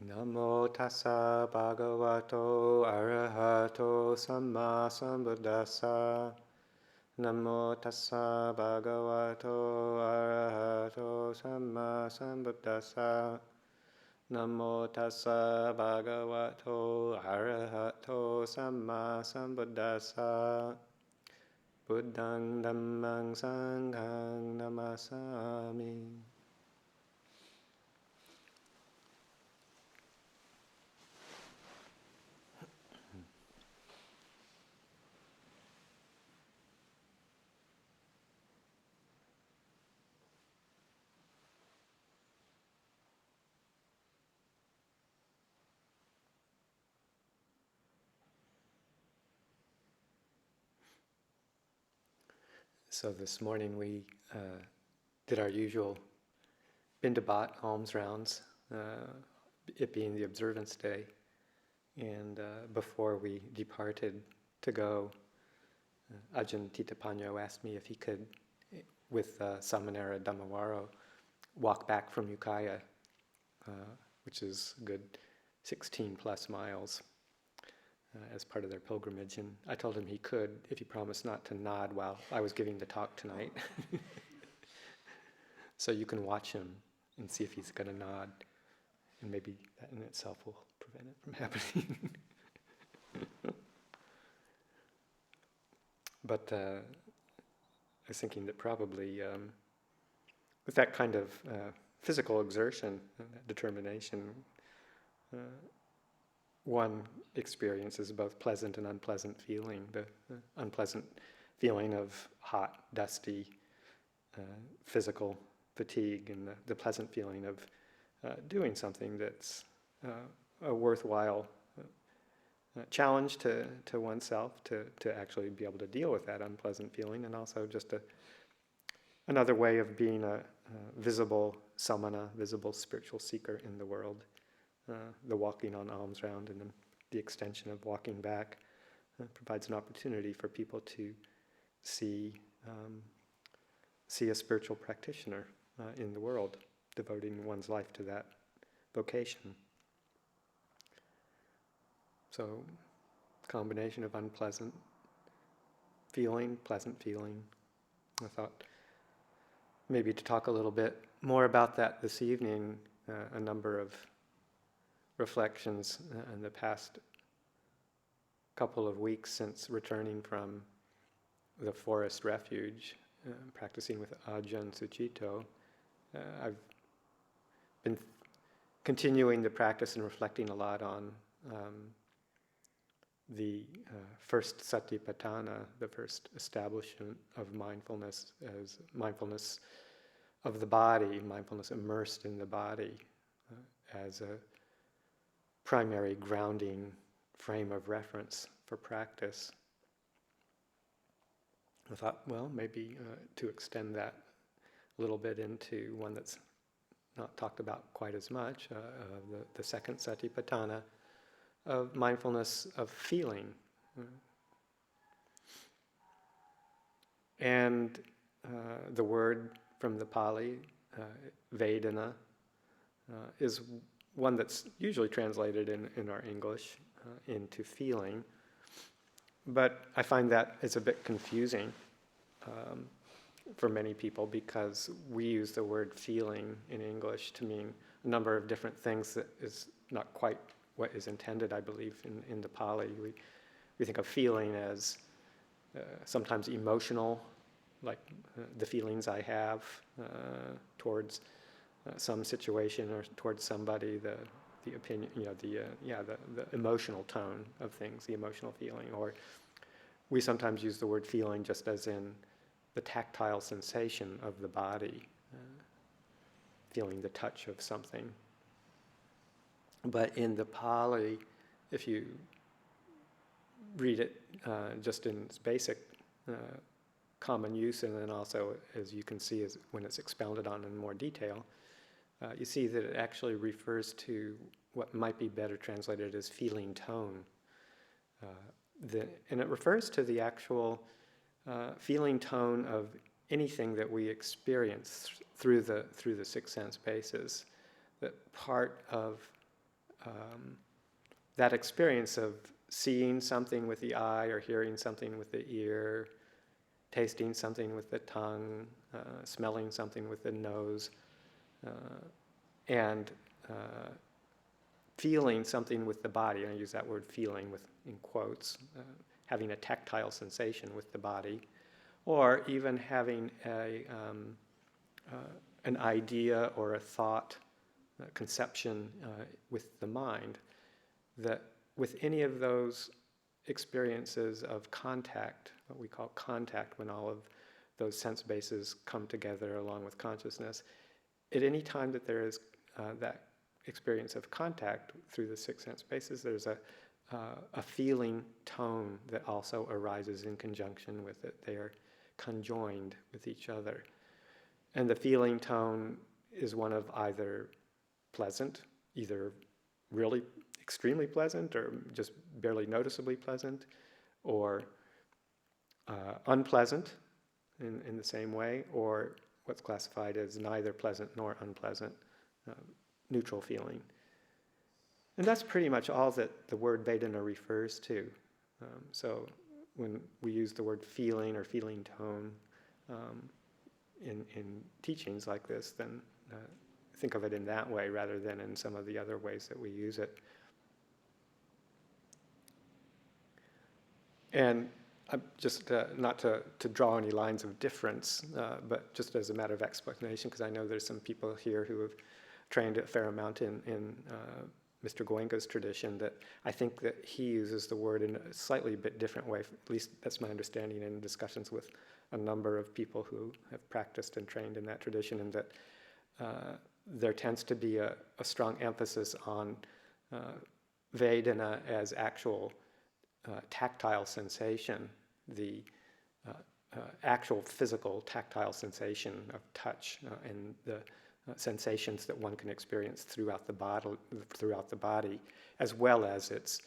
Namo tassa bhagavato arahato samma sambuddhassa. Namo tassa bhagavato arahato samma sambuddhassa. Namo tassa bhagavato arahato samma sambuddhassa. Buddhang dhammang sanghang namasami. So this morning we did our usual Bindabat alms rounds, it being the observance day. And before we departed to go, Ajahn Titapanyo asked me if he could, with Samanera Dhammawaro, walk back from Ukiah, which is a good 16 plus miles. As part of their pilgrimage, and I told him he could if he promised not to nod while I was giving the talk tonight. So you can watch him and see if he's going to nod, and maybe that in itself will prevent it from happening. But I was thinking that probably with that kind of physical exertion, that determination, one experiences both pleasant and unpleasant feeling. The unpleasant feeling of hot, dusty, physical fatigue, and the pleasant feeling of doing something that's a worthwhile challenge to oneself to actually be able to deal with that unpleasant feeling, and also just another way of being a visible samana, visible spiritual seeker in the world. The walking on alms round and then the extension of walking back provides an opportunity for people to see a spiritual practitioner in the world, devoting one's life to that vocation. So, combination of unpleasant feeling, pleasant feeling. I thought maybe to talk a little bit more about that this evening, a number of reflections in the past couple of weeks since returning from the forest refuge, practicing with Ajahn Sucitto. I've been continuing the practice and reflecting a lot on the first satipatthana, the first establishment of mindfulness as mindfulness of the body, mindfulness immersed in the body as a primary grounding frame of reference for practice. I thought, well, maybe to extend that a little bit into one that's not talked about quite as much, the second satipatthana of mindfulness of feeling. And the word from the Pali, Vedana, is one that's usually translated in our English into feeling, but I find that it's a bit confusing for many people because we use the word feeling in English to mean a number of different things that is not quite what is intended, I believe, in the Pali. We think of feeling as sometimes emotional, like the feelings I have towards some situation or towards somebody, the opinion, the emotional tone of things, the emotional feeling. Or we sometimes use the word feeling just as in the tactile sensation of the body, feeling the touch of something. But in the Pali, if you read it just in its basic common use, and then also, as you can see, as when it's expounded on in more detail, you see that it actually refers to what might be better translated as feeling tone. And it refers to the actual feeling tone of anything that we experience through the six sense bases. That part of that experience of seeing something with the eye or hearing something with the ear, tasting something with the tongue, smelling something with the nose, and feeling something with the body. And I use that word feeling in quotes, having a tactile sensation with the body, or even having an idea or a thought, conception with the mind, that with any of those experiences of contact, what we call contact, when all of those sense bases come together along with consciousness, at any time that there is that experience of contact through the six sense bases, there's a feeling tone that also arises in conjunction with it. They are conjoined with each other. And the feeling tone is one of either pleasant, either really extremely pleasant or just barely noticeably pleasant, or unpleasant in the same way, or what's classified as neither pleasant nor unpleasant, neutral feeling. And that's pretty much all that the word Vedana refers to. So when we use the word feeling or feeling tone in teachings like this, then think of it in that way rather than in some of the other ways that we use it. And just not to draw any lines of difference, but just as a matter of explanation, because I know there's some people here who have trained a fair amount in Mr. Goenka's tradition, that I think that he uses the word in a slightly bit different way. At least that's my understanding in discussions with a number of people who have practiced and trained in that tradition, and that there tends to be a strong emphasis on Vedana as actual tactile sensation, the actual physical tactile sensation of touch and the sensations that one can experience throughout the body, as well as its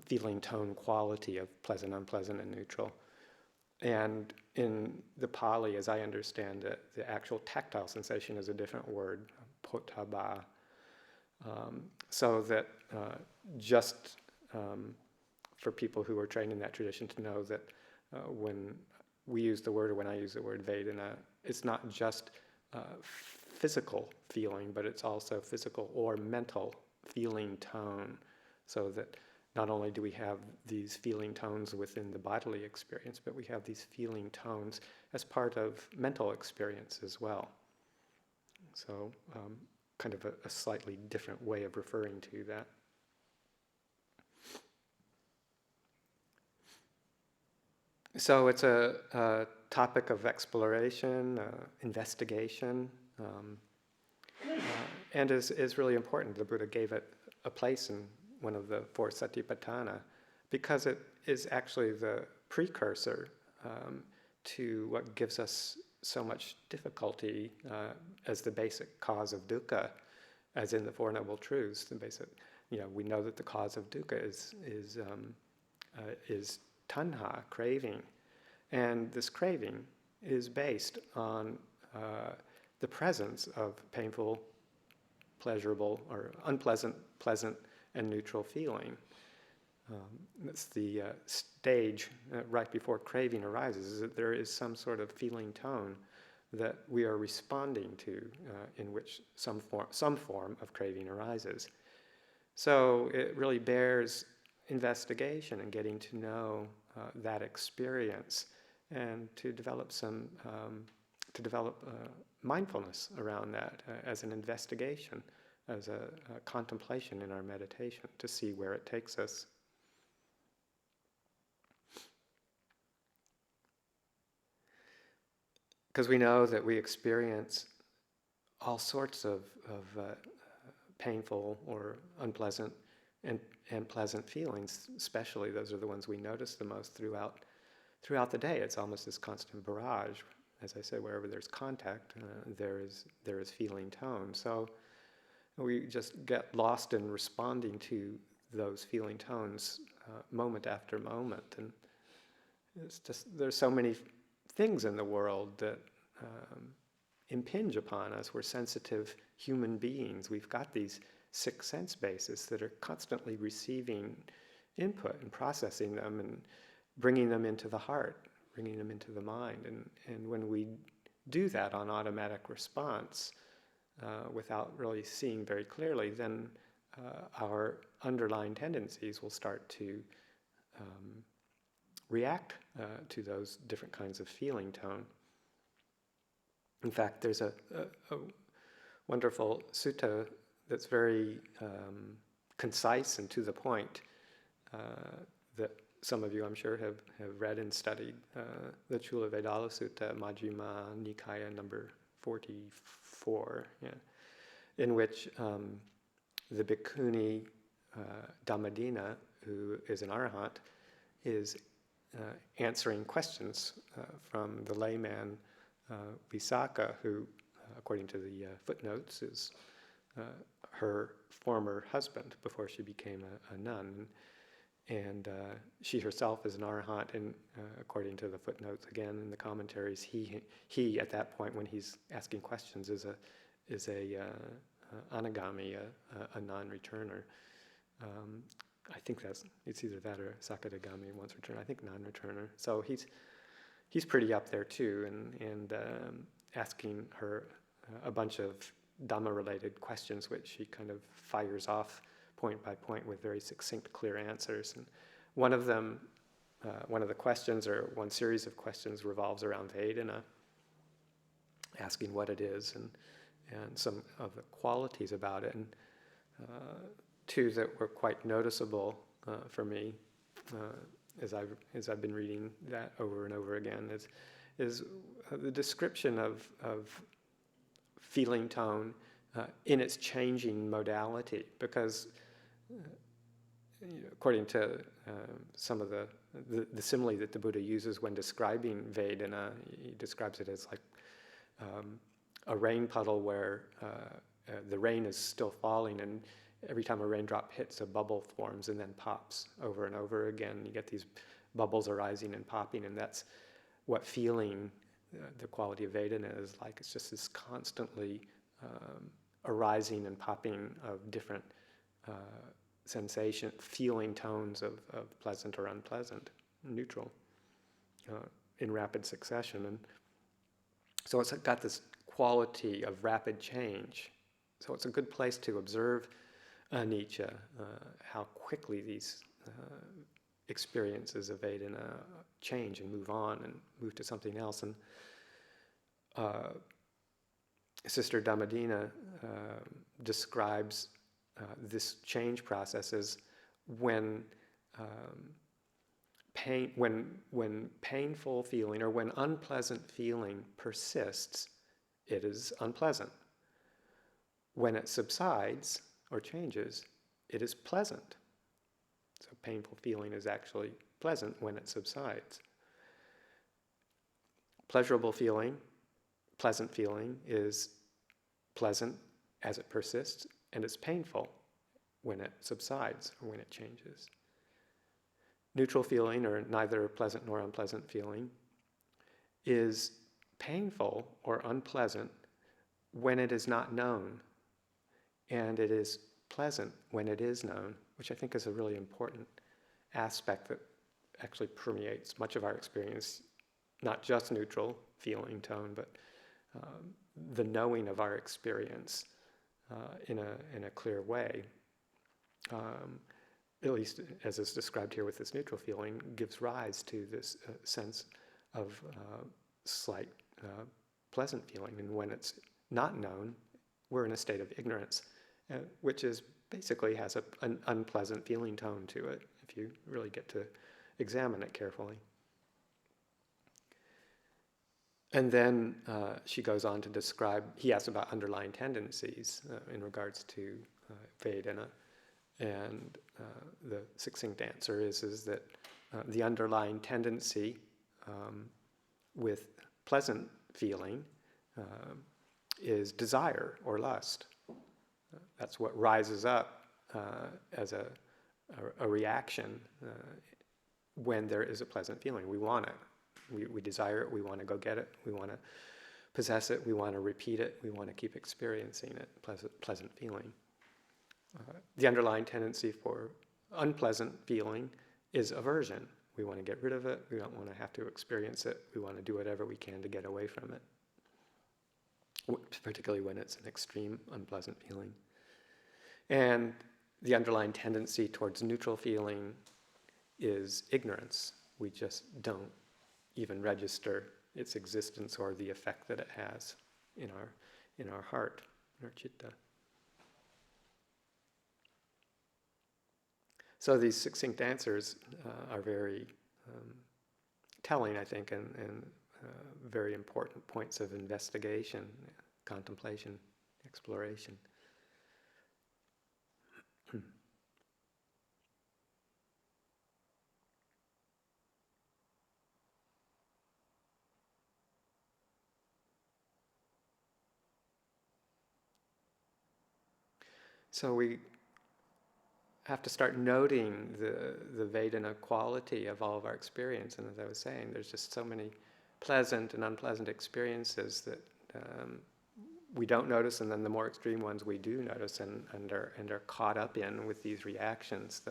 feeling tone quality of pleasant, unpleasant, and neutral. And in the Pali, as I understand it, the actual tactile sensation is a different word, potaba. So that just for people who are trained in that tradition to know that when we use the word, or when I use the word Vedana, it's not just physical feeling, but it's also physical or mental feeling tone, so that not only do we have these feeling tones within the bodily experience, but we have these feeling tones as part of mental experience as well. So kind of a slightly different way of referring to that. So it's a topic of exploration, investigation, and is really important. The Buddha gave it a place in one of the four satipatthana, because it is actually the precursor to what gives us so much difficulty as the basic cause of dukkha, as in the Four Noble Truths. The basic, we know that the cause of dukkha is tanha, craving, and this craving is based on the presence of painful, pleasurable, or unpleasant, pleasant, and neutral feeling. That's the stage right before craving arises, is that there is some sort of feeling tone that we are responding to, in which some form of craving arises. So it really bears investigation and getting to know that experience, and to develop mindfulness around that as an investigation, as a contemplation in our meditation, to see where it takes us. Because we know that we experience all sorts of painful or unpleasant and pleasant feelings. Especially those are the ones we notice the most throughout the day. It's almost this constant barrage. As I said, wherever there's contact, there is feeling tone. So we just get lost in responding to those feeling tones moment after moment, and it's just, there's so many things in the world that impinge upon us. We're sensitive human beings. We've got these six sense bases that are constantly receiving input and processing them and bringing them into the heart, bringing them into the mind. And when we do that on automatic response, without really seeing very clearly, then our underlying tendencies will start to react to those different kinds of feeling tone. In fact, there's a wonderful sutta that's very concise and to the point that some of you, I'm sure, have read and studied, the Chula Vedala Sutta, Majjhima Nikaya number 44, in which the bhikkhuni Dhammadina, who is an arahant, is answering questions from the layman Visakha, who, according to the footnotes, is her former husband before she became a nun. And she herself is an arahant, and according to the footnotes, again in the commentaries, he at that point when he's asking questions is a anagami, a non-returner. I think it's either that or sakadagami, once returner. I think non-returner. So he's pretty up there too, and asking her a bunch of Dhamma-related questions, which she kind of fires off point by point with very succinct, clear answers. And one of them, one of the questions, or one series of questions, revolves around Vedana, asking what it is and some of the qualities about it. And two that were quite noticeable for me as I've been reading that over and over again is the description of feeling tone in its changing modality, because according to some of the simile that the Buddha uses when describing Vedana, he describes it as like a rain puddle where the rain is still falling, and every time a raindrop hits, a bubble forms and then pops over and over again. You get these bubbles arising and popping, and that's what feeling, the quality of Vedana is like. It's just this constantly arising and popping of different sensation, feeling tones of pleasant or unpleasant, neutral, in rapid succession. And so it's got this quality of rapid change. So it's a good place to observe anicca, how quickly these experiences of Vedana change and move on and move to something else. And Sister Dhammadina describes this change process as when painful feeling or when unpleasant feeling persists, it is unpleasant. When it subsides or changes, it is pleasant. So painful feeling is actually pleasant when it subsides. Pleasurable feeling, pleasant feeling is pleasant as it persists, and it's painful when it subsides or when it changes. Neutral feeling, or neither pleasant nor unpleasant feeling, is painful or unpleasant when it is not known, and it is pleasant when it is known, which I think is a really important aspect that actually permeates much of our experience, not just neutral feeling tone, but the knowing of our experience in a clear way, at least as is described here with this neutral feeling, gives rise to this sense of slight pleasant feeling. And when it's not known, we're in a state of ignorance, which is basically has an unpleasant feeling tone to it, if you really get to examine it carefully. And then she goes on to describe, he asks about underlying tendencies in regards to Vedana, and the succinct answer is that the underlying tendency with pleasant feeling is desire or lust. That's what rises up as a reaction when there is a pleasant feeling. We want it. We desire it. We want to go get it. We want to possess it. We want to repeat it. We want to keep experiencing it, pleasant feeling. The underlying tendency for unpleasant feeling is aversion. We want to get rid of it. We don't want to have to experience it. We want to do whatever we can to get away from it, particularly when it's an extreme unpleasant feeling. And the underlying tendency towards neutral feeling is ignorance. We just don't even register its existence or the effect that it has in our heart, in our citta. So these succinct answers are very telling, I think, and very important points of investigation, contemplation, exploration. So we have to start noting the Vedana quality of all of our experience. And as I was saying, there's just so many pleasant and unpleasant experiences that we don't notice, and then the more extreme ones we do notice and are caught up in with these reactions.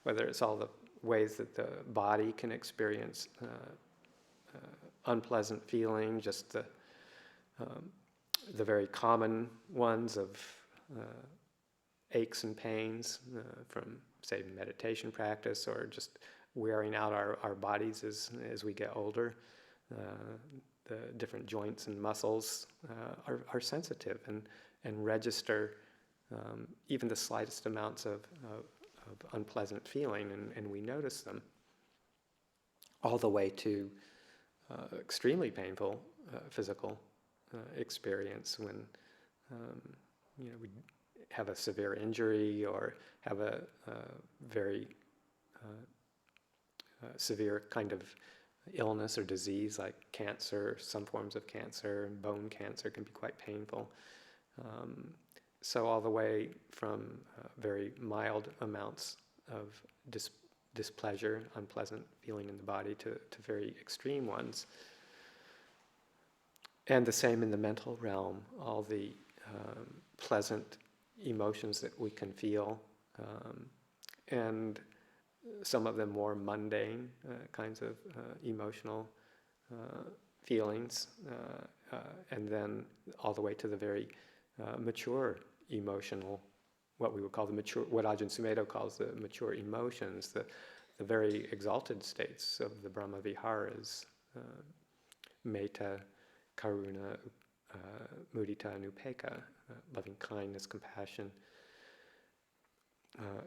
Whether it's all the ways that the body can experience unpleasant feeling, just the very common ones of aches and pains from, say, meditation practice, or just wearing out our bodies as we get older. The different joints and muscles are sensitive and register even the slightest amounts of unpleasant feeling, and we notice them, all the way to extremely painful physical experience when we have a severe injury or have a very severe kind of illness or disease like cancer. Some forms of cancer and bone cancer can be quite painful. So all the way from very mild amounts of displeasure, unpleasant feeling in the body, to very extreme ones. And the same in the mental realm, all the pleasant emotions that we can feel, and some of them more mundane kinds of emotional feelings, and then all the way to the very mature emotional, what we would call the mature, what Ajahn Sumedho calls the mature emotions, the very exalted states of the Brahma Viharas, metta, karuna, mudita, and upekkha, loving kindness, compassion,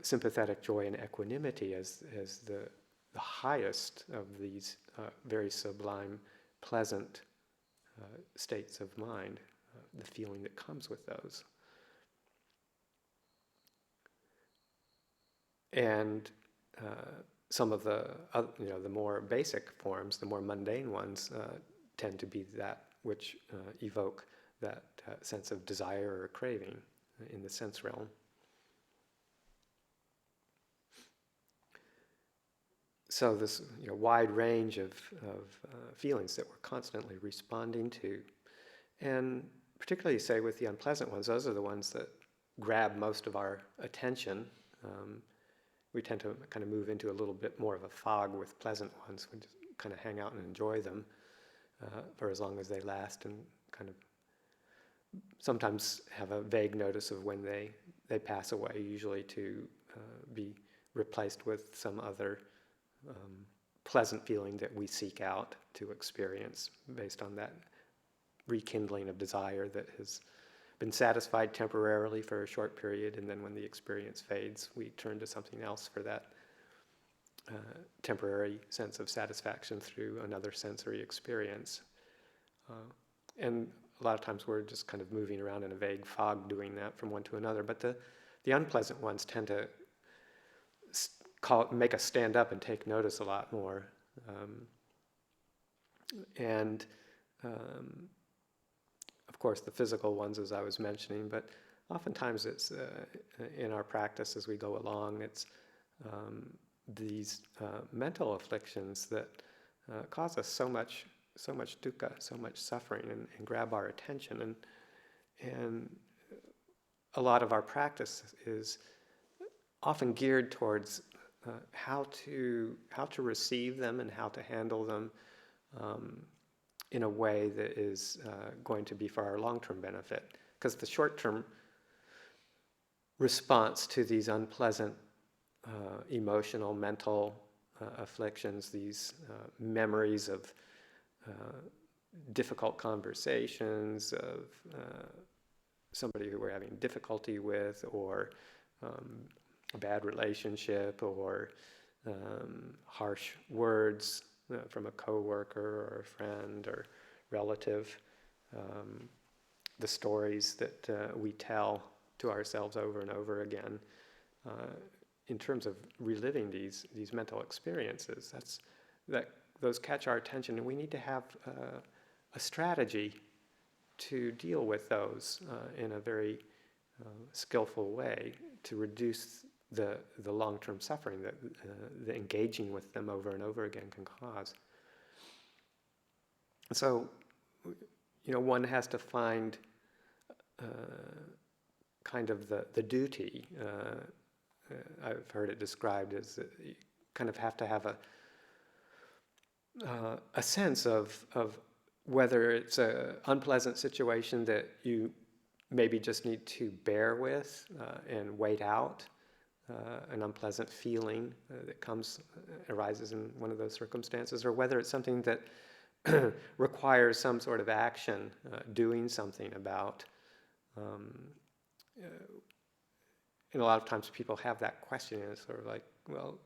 sympathetic joy, and equanimity as the highest of these very sublime, pleasant states of mind, the feeling that comes with those. And some of the more basic forms, the more mundane ones, tend to be that which evoke that sense of desire or craving in the sense realm. So this wide range of feelings that we're constantly responding to, and particularly, say, with the unpleasant ones, those are the ones that grab most of our attention. We tend to kind of move into a little bit more of a fog with pleasant ones. We just kind of hang out and enjoy them for as long as they last, and kind of sometimes have a vague notice of when they pass away, usually to be replaced with some other pleasant feeling that we seek out to experience based on that rekindling of desire that has been satisfied temporarily for a short period, and then when the experience fades, we turn to something else for that temporary sense of satisfaction through another sensory experience. And a lot of times we're just kind of moving around in a vague fog doing that from one to another, but the unpleasant ones tend to make us stand up and take notice a lot more. Of course, the physical ones, as I was mentioning, but oftentimes it's in our practice as we go along, it's these mental afflictions that cause us so much dukkha, so much suffering, and grab our attention. And a lot of our practice is often geared towards how to receive them and how to handle them in a way that is going to be for our long-term benefit. Because the short-term response to these unpleasant emotional, mental afflictions, these memories of difficult conversations, of somebody who we're having difficulty with, or a bad relationship, or harsh words from a coworker or a friend or relative, the stories that we tell to ourselves over and over again, in terms of reliving these mental experiences. Those catch our attention, and we need to have a strategy to deal with those in a very skillful way to reduce the long-term suffering that the engaging with them over and over again can cause. So, one has to find kind of the duty. I've heard it described as you kind of have to have a sense of whether it's an unpleasant situation that you maybe just need to bear with and wait out, an unpleasant feeling that arises in one of those circumstances, or whether it's something that requires some sort of action, doing something about. And a lot of times people have that question, and it's sort of like, well,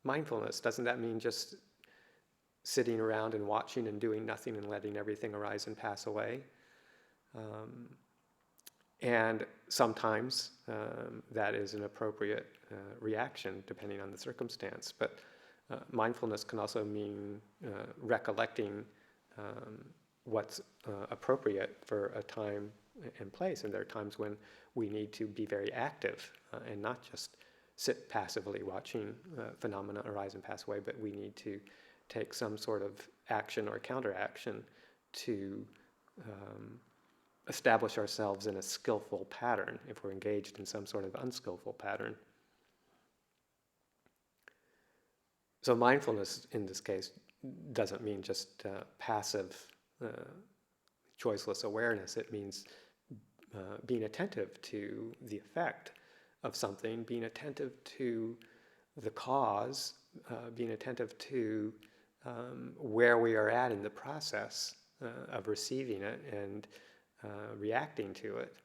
mindfulness, doesn't that mean just sitting around and watching and doing nothing and letting everything arise and pass away? And sometimes that is an appropriate reaction depending on the circumstance. But mindfulness can also mean recollecting what's appropriate for a time and place. And there are times when we need to be very active and not just sit passively watching phenomena arise and pass away, but we need to take some sort of action or counteraction to establish ourselves in a skillful pattern if we're engaged in some sort of unskillful pattern. So mindfulness in this case doesn't mean just passive, choiceless awareness. It means being attentive to the effect of something, being attentive to the cause, being attentive to where we are at in the process of receiving it and reacting to it,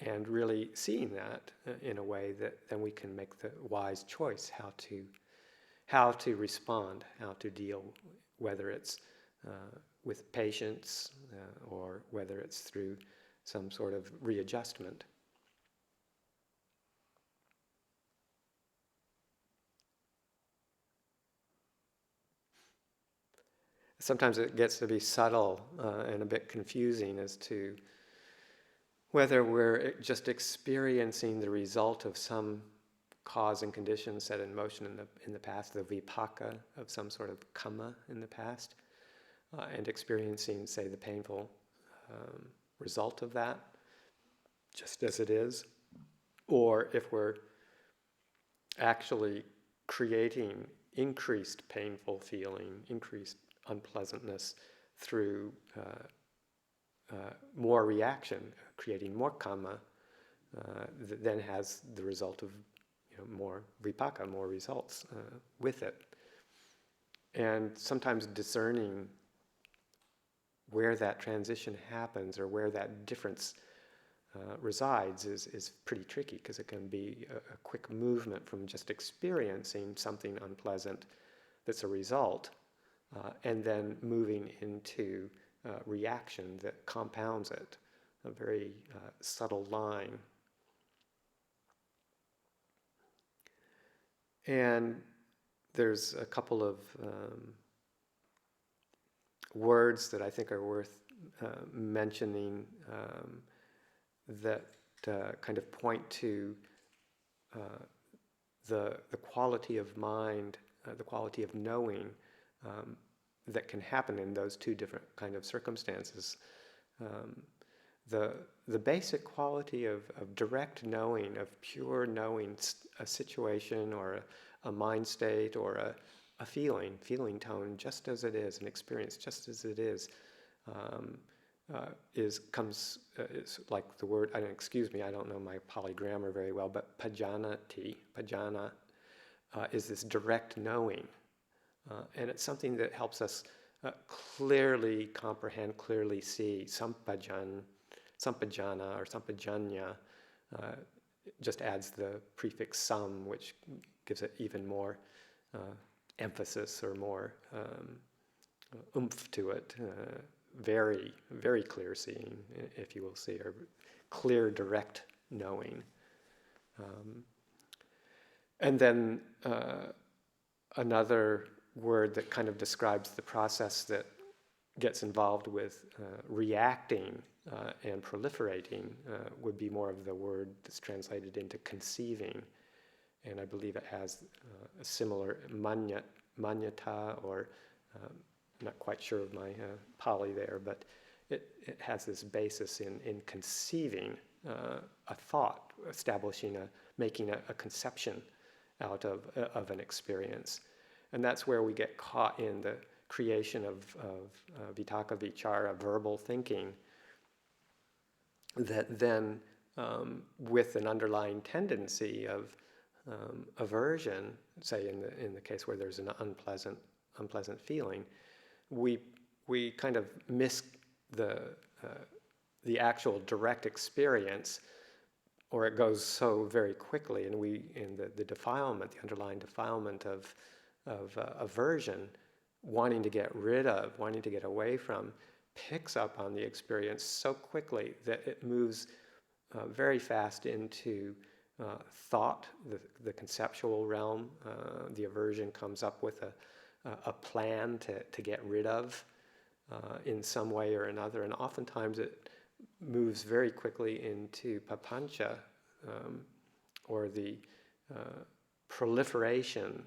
and really seeing that in a way that then we can make the wise choice how to respond, how to deal, whether it's with patience or whether it's through some sort of readjustment. Sometimes it gets to be subtle and a bit confusing as to whether we're just experiencing the result of some cause and condition set in motion in the past, the vipaka of some sort of kamma in the past, and experiencing, say, the painful result of that, just as it is, or if we're actually creating increased painful feeling, increased unpleasantness through more reaction, creating more kamma, that then has the result of more vipaka, more results with it. And sometimes discerning where that transition happens or where that difference resides is pretty tricky, because it can be a quick movement from just experiencing something unpleasant that's a result, and then moving into reaction that compounds it, a very subtle line. And there's a couple of words that I think are worth mentioning that kind of point to the quality of mind, the quality of knowing that can happen in those two different kind of circumstances. the basic quality of direct knowing, of pure knowing a situation or a mind state or a feeling tone just as it is, an experience just as it is like the word, excuse me, I don't know my Pali grammar very well, but pajana is this direct knowing. And it's something that helps us clearly comprehend, clearly see. Sampajana or sampajanya just adds the prefix sam, which gives it even more emphasis or more oomph to it. Very, very clear seeing, if you will see, or clear, direct knowing. And then another word that kind of describes the process that gets involved with reacting and proliferating would be more of the word that's translated into conceiving. And I believe it has a similar manyata, or I'm not quite sure of my Pali there, but it has this basis in conceiving a thought, making a conception out of an experience. And that's where we get caught in the creation of vitakka vichara, verbal thinking, that then with an underlying tendency of aversion, say in the case where there's an unpleasant feeling, we kind of miss the actual direct experience, or it goes so very quickly, and the defilement, the underlying defilement of aversion, wanting to get rid of, wanting to get away from, picks up on the experience so quickly that it moves very fast into thought, the conceptual realm. The aversion comes up with a plan to get rid of in some way or another, and oftentimes it moves very quickly into papancha, or the proliferation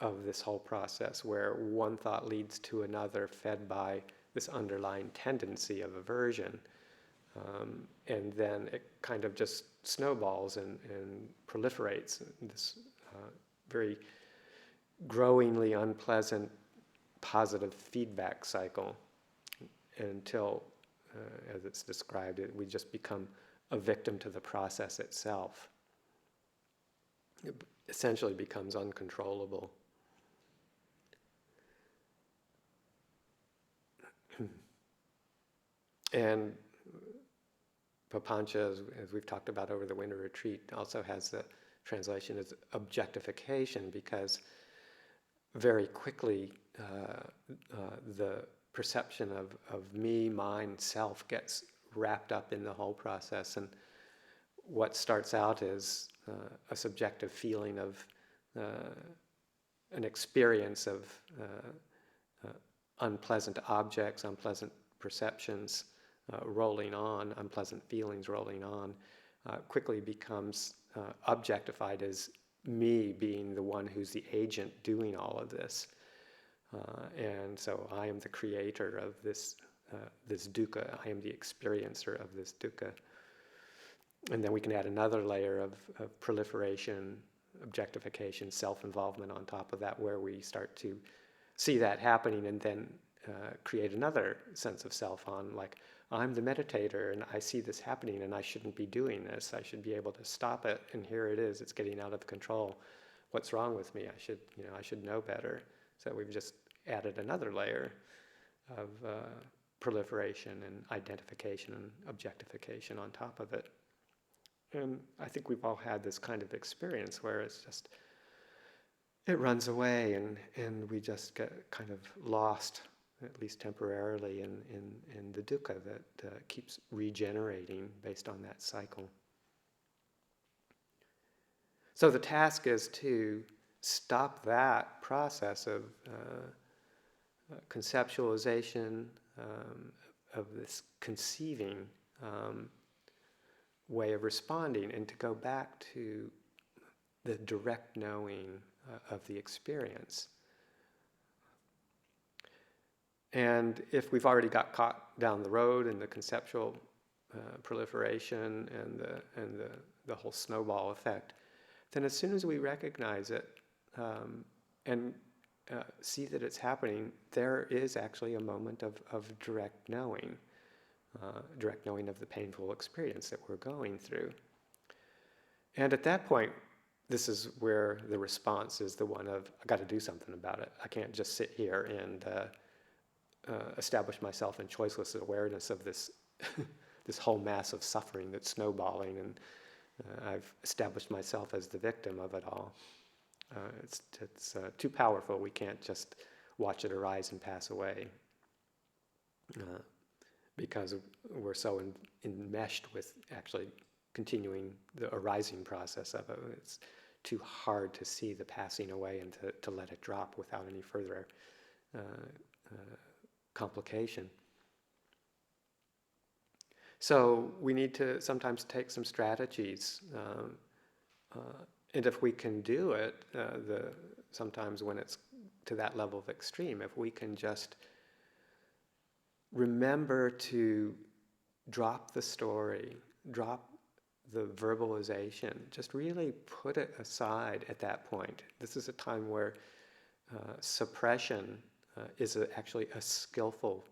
of this whole process, where one thought leads to another, fed by this underlying tendency of aversion, and then it kind of just snowballs and proliferates in this very growingly unpleasant positive feedback cycle, until, as it's described, we just become a victim to the process itself. It essentially becomes uncontrollable. And papancha, as we've talked about over the winter retreat, also has the translation as objectification, because very quickly the perception of me, mine, self gets wrapped up in the whole process, and what starts out as a subjective feeling of an experience of unpleasant objects, unpleasant perceptions rolling on, unpleasant feelings rolling on, quickly becomes objectified as me being the one who's the agent doing all of this. And so I am the creator of this dukkha, I am the experiencer of this dukkha. And then we can add another layer of proliferation, objectification, self-involvement on top of that, where we start to see that happening and then create another sense of self on, like, I'm the meditator and I see this happening and I shouldn't be doing this. I should be able to stop it, and here it is, it's getting out of control. What's wrong with me? I should know better. So we've just added another layer of proliferation and identification and objectification on top of it. And I think we've all had this kind of experience where it's just, it runs away and we just get kind of lost, at least temporarily, in the dukkha that keeps regenerating based on that cycle. So the task is to stop that process of conceptualization, of this conceiving way of responding, and to go back to the direct knowing of the experience. And if we've already got caught down the road in the conceptual proliferation and the whole snowball effect, then as soon as we recognize it and see that it's happening, there is actually a moment of direct knowing of the painful experience that we're going through. And at that point, this is where the response is the one of, I got to do something about it. I can't just sit here and establish myself in choiceless awareness of this this whole mass of suffering that's snowballing, and I've established myself as the victim of it all. It's too powerful. We can't just watch it arise and pass away because we're so enmeshed with actually continuing the arising process of it. It's too hard to see the passing away and to let it drop without any further complication. So we need to sometimes take some strategies, and if we can do it, sometimes when it's to that level of extreme, if we can just remember to drop the story, drop the verbalization, just really put it aside at that point. This is a time where suppression is actually a skillful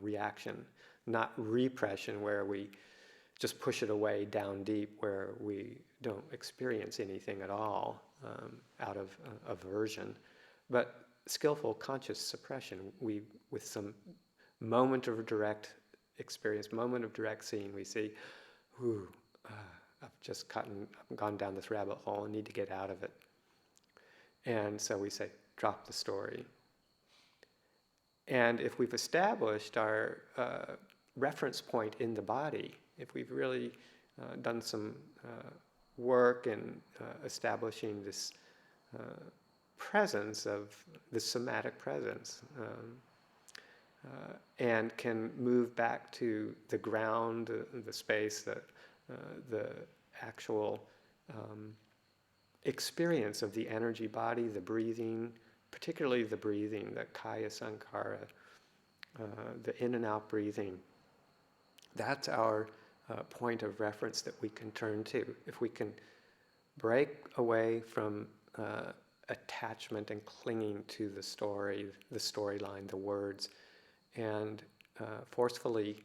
reaction, not repression, where we just push it away down deep, where we don't experience anything at all out of aversion, but skillful conscious suppression. We, with some moment of direct experience, moment of direct seeing, we see, ooh, I've gone down this rabbit hole and need to get out of it. And so we say, drop the story. And if we've established our reference point in the body, if we've really done some work in establishing this presence of the somatic presence, and can move back to the ground, the space, the actual experience of the energy body, the breathing, particularly the breathing, the kaya sankhara, the in and out breathing. That's our point of reference that we can turn to. If we can break away from attachment and clinging to the story, the storyline, the words, and forcefully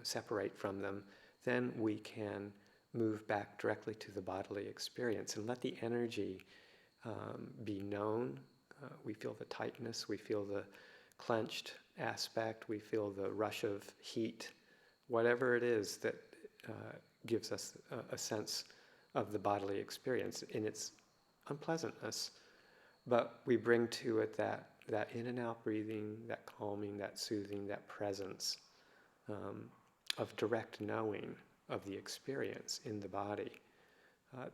separate from them, then we can move back directly to the bodily experience and let the energy be known. We feel the tightness, we feel the clenched aspect, we feel the rush of heat, whatever it is that gives us a sense of the bodily experience in its unpleasantness. But we bring to it that in and out breathing, that calming, that soothing, that presence of direct knowing of the experience in the body.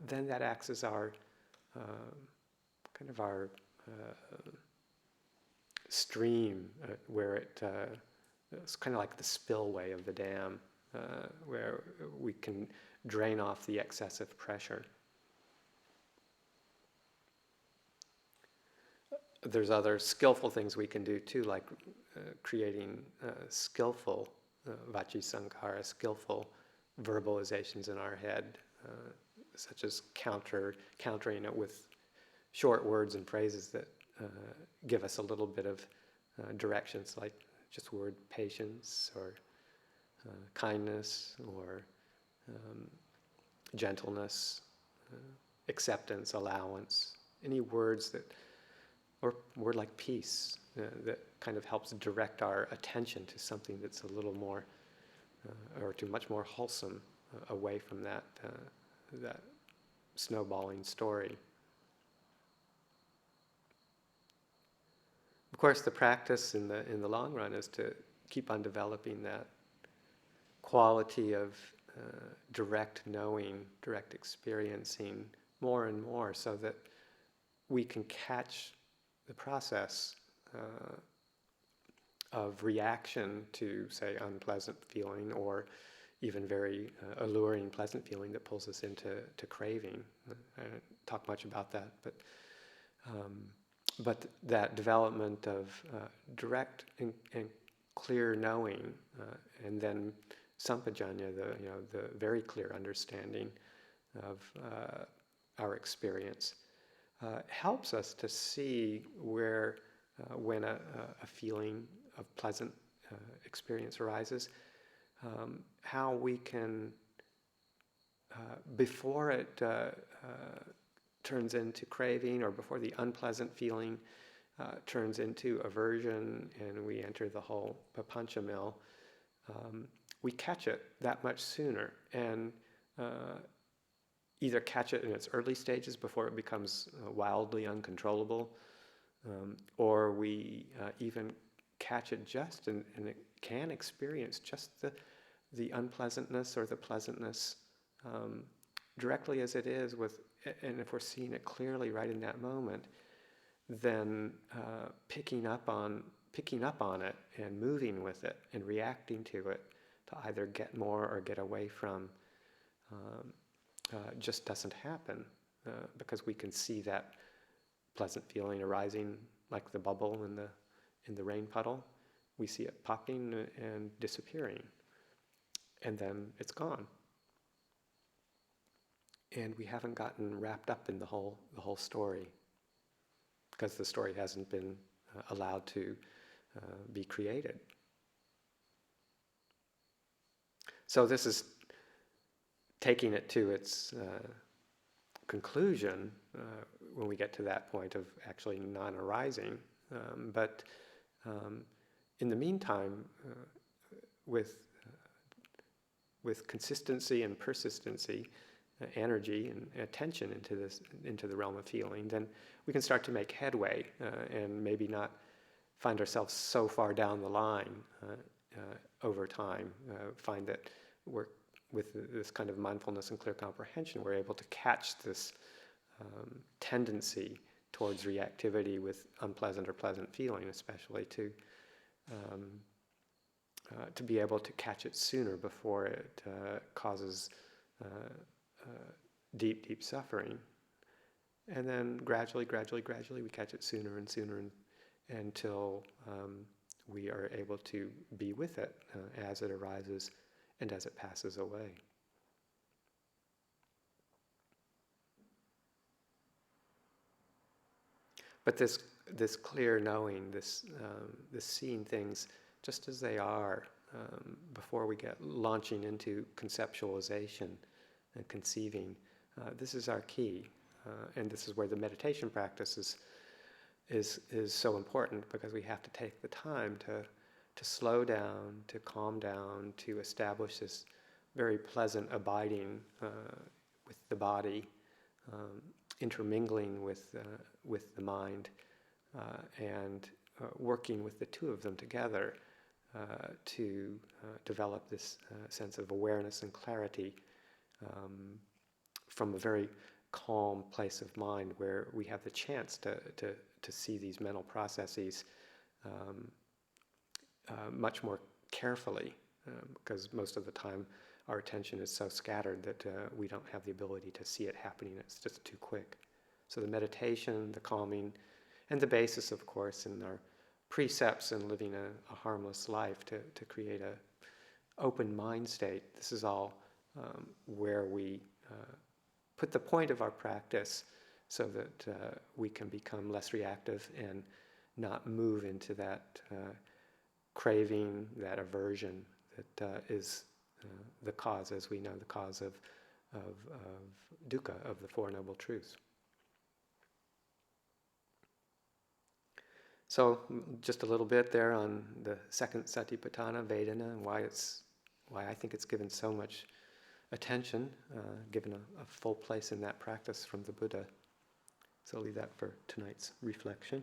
Then that acts as our kind of our stream, where it's kind of like the spillway of the dam, where we can drain off the excessive pressure. There's other skillful things we can do too, like creating skillful vacisankhara, skillful verbalizations in our head, such as countering it with short words and phrases that give us a little bit of directions, like just the word patience or kindness or gentleness, acceptance, allowance, any words that, or a word like peace, that kind of helps direct our attention to something that's a little more, or to much more wholesome, away from that snowballing story. Of course, the practice in the long run is to keep on developing that quality of direct knowing, direct experiencing more and more, so that we can catch the process of reaction to, say, unpleasant feeling, or even very alluring, pleasant feeling that pulls us into craving. I don't talk much about that, But that development of direct and clear knowing, and then sampajanya, the very clear understanding of our experience, helps us to see where, when a feeling of pleasant experience arises, how we can, before it turns into craving, or before the unpleasant feeling turns into aversion and we enter the whole papancha mill, we catch it that much sooner, and either catch it in its early stages before it becomes wildly uncontrollable, or we even catch it just, and it can experience just the unpleasantness or the pleasantness directly as it is, and if we're seeing it clearly right in that moment, then picking up on it and moving with it and reacting to it to either get more or get away from just doesn't happen, because we can see that pleasant feeling arising like the bubble in the rain puddle. We see it popping and disappearing, and then it's gone. And we haven't gotten wrapped up in the whole story, because the story hasn't been allowed to be created. So this is taking it to its conclusion when we get to that point of actually non-arising. But in the meantime, with consistency and persistency, energy and attention into the realm of feeling, then we can start to make headway and maybe not find ourselves so far down the line over time. Find that we're, with this kind of mindfulness and clear comprehension, we're able to catch this tendency towards reactivity with unpleasant or pleasant feeling, especially to be able to catch it sooner before it causes deep suffering. And then gradually we catch it sooner and sooner until we are able to be with it as it arises and as it passes away. But this clear knowing, this seeing things just as they are, before we get launching into conceptualization and conceiving, this is our key, and this is where the meditation practice is so important, because we have to take the time to slow down, to calm down, to establish this very pleasant abiding with the body, intermingling with the mind, and working with the two of them together to develop this sense of awareness and clarity from a very calm place of mind, where we have the chance to see these mental processes much more carefully, because most of the time our attention is so scattered that we don't have the ability to see it happening. It's just too quick. So the meditation, the calming, and the basis, of course, in our precepts in living a harmless life to create a open mind state. This is all where we put the point of our practice so that we can become less reactive and not move into that craving, that aversion that is the cause, as we know, the cause of dukkha, of the Four Noble Truths. So just a little bit there on the second Satipatthana, Vedana, and why I think it's given so much attention, given a full place in that practice from the Buddha. So I'll leave that for tonight's reflection.